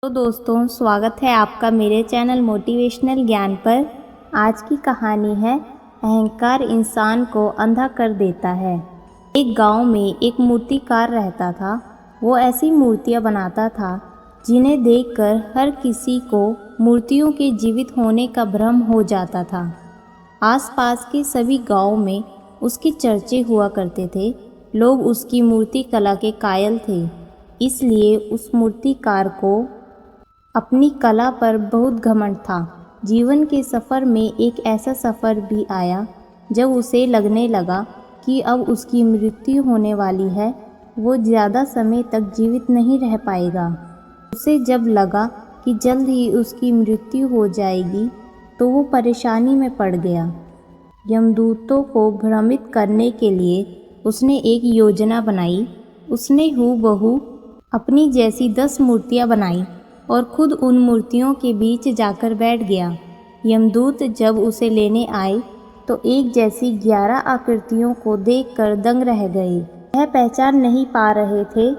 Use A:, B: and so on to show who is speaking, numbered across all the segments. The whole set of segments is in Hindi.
A: तो दोस्तों, स्वागत है आपका मेरे चैनल मोटिवेशनल ज्ञान पर। आज की कहानी है अहंकार इंसान को अंधा कर देता है। एक गांव में एक मूर्तिकार रहता था। वो ऐसी मूर्तियां बनाता था जिन्हें देखकर हर किसी को मूर्तियों के जीवित होने का भ्रम हो जाता था। आसपास के सभी गांव में उसके चर्चे हुआ करते थे। लोग उसकी मूर्ति कला के कायल थे, इसलिए उस मूर्तिकार को अपनी कला पर बहुत घमंड था। जीवन के सफ़र में एक ऐसा सफ़र भी आया जब उसे लगने लगा कि अब उसकी मृत्यु होने वाली है, वो ज़्यादा समय तक जीवित नहीं रह पाएगा। उसे जब लगा कि जल्द ही उसकी मृत्यु हो जाएगी तो वो परेशानी में पड़ गया। यमदूतों को भ्रमित करने के लिए उसने एक योजना बनाई। उसने हूबहू अपनी जैसी 10 मूर्तियाँ बनाई और खुद उन मूर्तियों के बीच जाकर बैठ गया। यमदूत जब उसे लेने आए तो एक जैसी 11 आकृतियों को देखकर दंग रह गए। वह पहचान नहीं पा रहे थे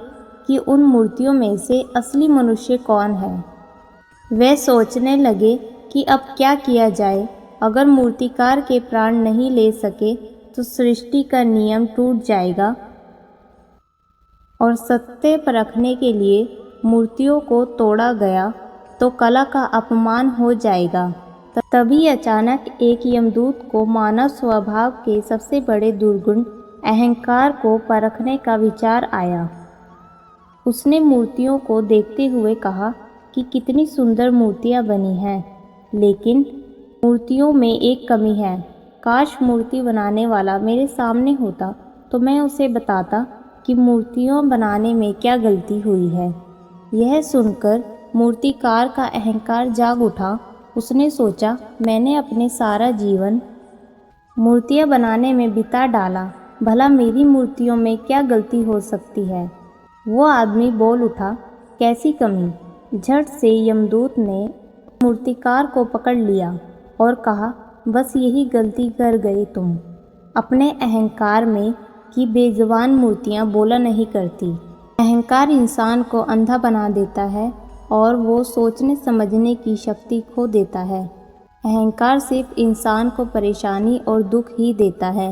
A: कि उन मूर्तियों में से असली मनुष्य कौन है। वे सोचने लगे कि अब क्या किया जाए। अगर मूर्तिकार के प्राण नहीं ले सके तो सृष्टि का नियम टूट जाएगा और सत्य परखने के लिए मूर्तियों को तोड़ा गया तो कला का अपमान हो जाएगा। तभी अचानक एक यमदूत को मानव स्वभाव के सबसे बड़े दुर्गुण अहंकार को परखने का विचार आया। उसने मूर्तियों को देखते हुए कहा कि कितनी सुंदर मूर्तियां बनी हैं, लेकिन मूर्तियों में एक कमी है। काश मूर्ति बनाने वाला मेरे सामने होता तो मैं उसे बताता कि मूर्तियां बनाने में क्या गलती हुई है। यह सुनकर मूर्तिकार का अहंकार जाग उठा। उसने सोचा, मैंने अपने सारा जीवन मूर्तियां बनाने में बिता डाला, भला मेरी मूर्तियों में क्या गलती हो सकती है। वो आदमी बोल उठा, कैसी कमी। झट से यमदूत ने मूर्तिकार को पकड़ लिया और कहा, बस यही गलती कर गए तुम। अपने अहंकार में कि बेजुबान मूर्तियां बोला नहीं करती। अहंकार इंसान को अंधा बना देता है और वो सोचने समझने की शक्ति खो देता है। अहंकार सिर्फ इंसान को परेशानी और दुख ही देता है।